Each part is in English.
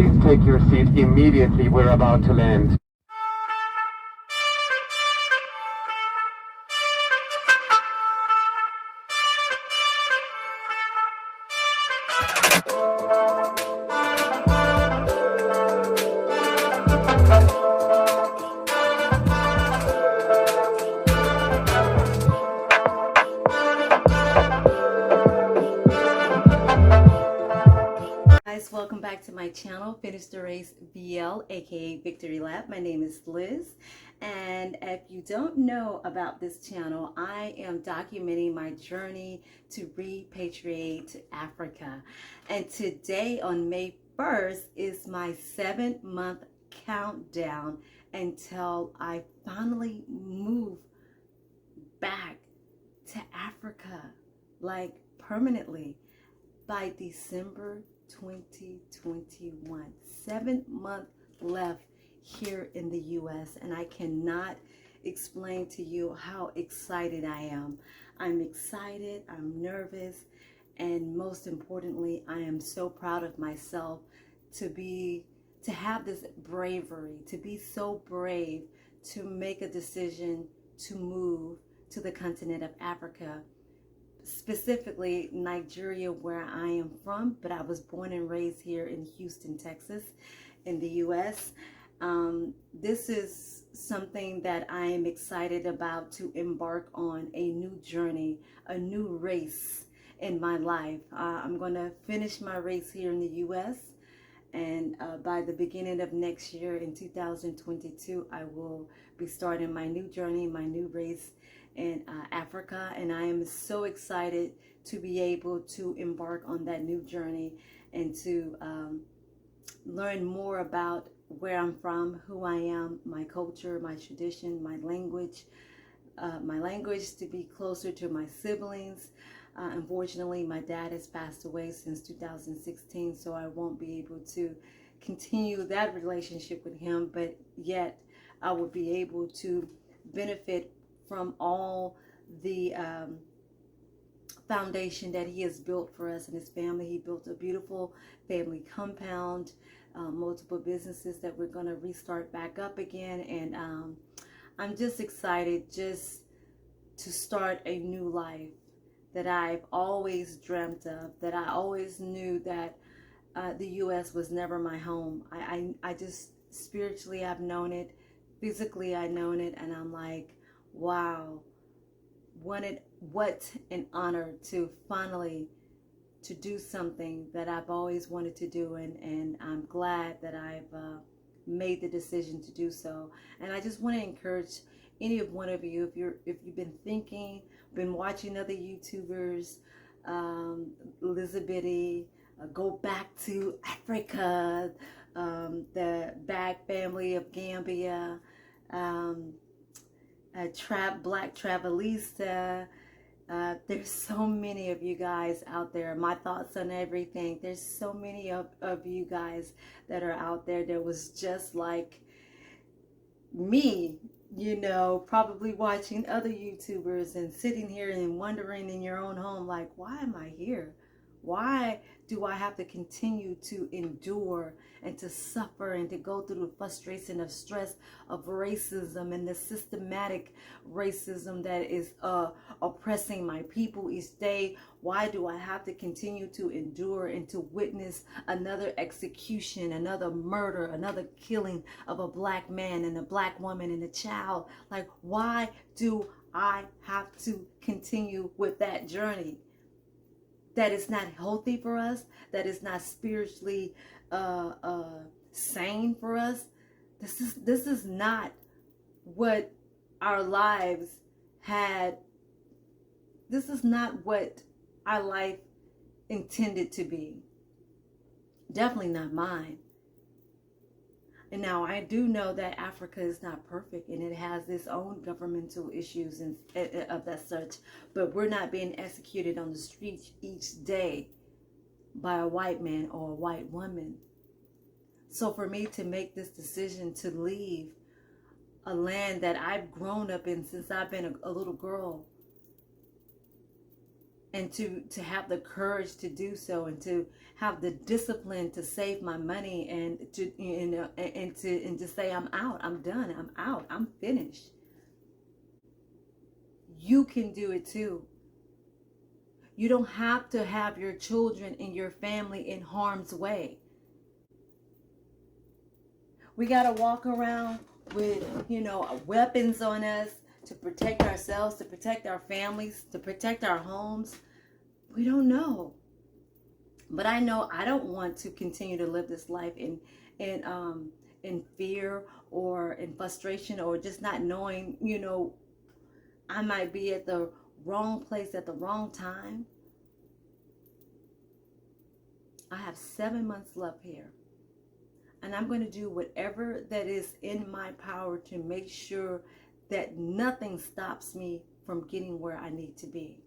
Please take your seat immediately. We're about to land. Guys, welcome back to my channel, Finish the Race VL, aka Victory Lap. My name is Liz, and if you don't know about this channel, I am documenting my journey to repatriate Africa. And today on May 1st is my 7-month countdown until I finally move back to Africa, like permanently, by December 2021. 7 months left here in the US, and I cannot explain to you how excited I am. I'm excited, I'm nervous, and most importantly, I am so proud of myself to have this bravery, to be so brave to make a decision to move to the continent of Africa, specifically Nigeria, where I am from, but I was born and raised here in Houston, Texas, in the US. This is something that I am excited about, to embark on a new journey, a new race in my life. I'm going to finish my race here in the US, and by the beginning of next year in 2022, I will be starting my new journey, my new race in Africa, and I am so excited to be able to embark on that new journey and to learn more about where I'm from, who I am, my culture, my tradition, my language, to be closer to my siblings. Unfortunately, my dad has passed away since 2016, so I won't be able to continue that relationship with him, but yet I will be able to benefit from all the foundation that he has built for us and his family. He built a beautiful family compound, multiple businesses that we're going to restart back up again, and I'm just excited just to start a new life that I've always dreamt of, that I always knew that the U.S. was never my home. I just spiritually I've known it, physically I've known it, and I'm like, wow, what an honor to finally to do something that I've always wanted to do, and I'm glad that I've made the decision to do so. And I just want to encourage any of one of you, if you've been watching other YouTubers, Elizabeth, go back to Africa, the Bag family of Gambia, Black Travelista. There's so many of you guys out there. My thoughts on everything. There's so many of you guys that are out there that was just like me, you know, probably watching other YouTubers and sitting here and wondering in your own home, like, why am I here? Why do I have to continue to endure and to suffer and to go through the frustration of stress of racism and the systematic racism that is oppressing my people each day? Why do I have to continue to endure and to witness another execution, another murder, another killing of a black man and a black woman and a child? Like, why do I have to continue with that journey? That is not healthy for us, that is not spiritually sane for us. This is not what our lives had. This is not what our life intended to be. Definitely not mine. And now I do know that Africa is not perfect, and it has its own governmental issues and of that such, but we're not being executed on the streets each day by a white man or a white woman. So for me to make this decision to leave a land that I've grown up in since I've been a little girl, and to have the courage to do so, and to have the discipline to save my money, and to and to say I'm out, I'm done, I'm out, I'm finished. You can do it too. You don't have to have your children and your family in harm's way. We got to walk around with, weapons on us to protect ourselves, to protect our families, to protect our homes. We don't know. But I know I don't want to continue to live this life in fear or in frustration, or just not knowing, I might be at the wrong place at the wrong time. I have 7 months left here. And I'm going to do whatever that is in my power to make sure that nothing stops me from getting where I need to be.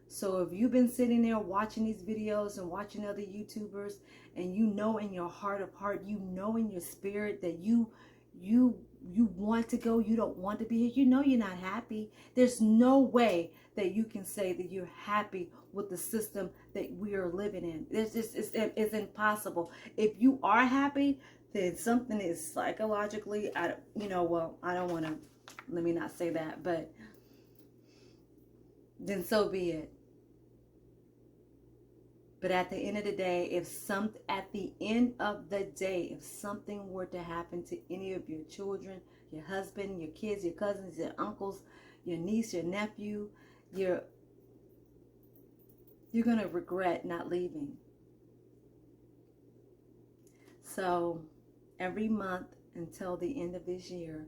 So if you've been sitting there watching these videos and watching other YouTubers, and you know in your heart of heart, you know in your spirit that you want to go, you don't want to be here, you know you're not happy. There's no way that you can say that you're happy with the system that we are living in. It's impossible. If you are happy, then something is psychologically, I don't want to, let me not say that, but then so be it. But at the end of the day, if something were to happen to any of your children, your husband, your kids, your cousins, your uncles, your niece, your nephew, you're going to regret not leaving. So every month until the end of this year,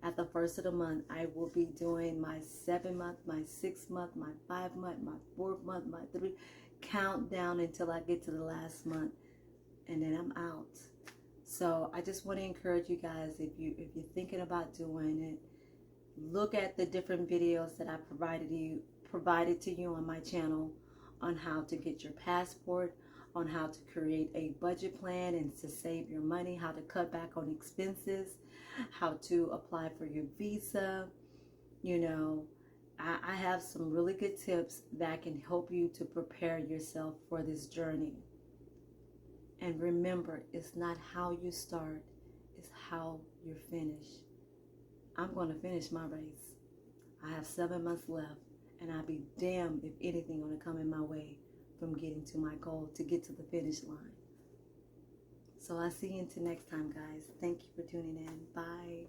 at the first of the month, I will be doing my 7-month, my 6-month, my 5-month, my 4th month, my 3 countdown until I get to the last month, and then I'm out. So I just want to encourage you guys, if you're thinking about doing it, look at the different videos that I provided to you on my channel on how to get your passport, on how to create a budget plan and to save your money, how to cut back on expenses, how to apply for your visa. I have some really good tips that can help you to prepare yourself for this journey. And remember, it's not how you start, it's how you finish. I'm going to finish my race. I have 7 months left, and I'll be damned if anything going to come in my way from getting to my goal, to get to the finish line. So I'll see you until next time, guys. Thank you for tuning in. Bye.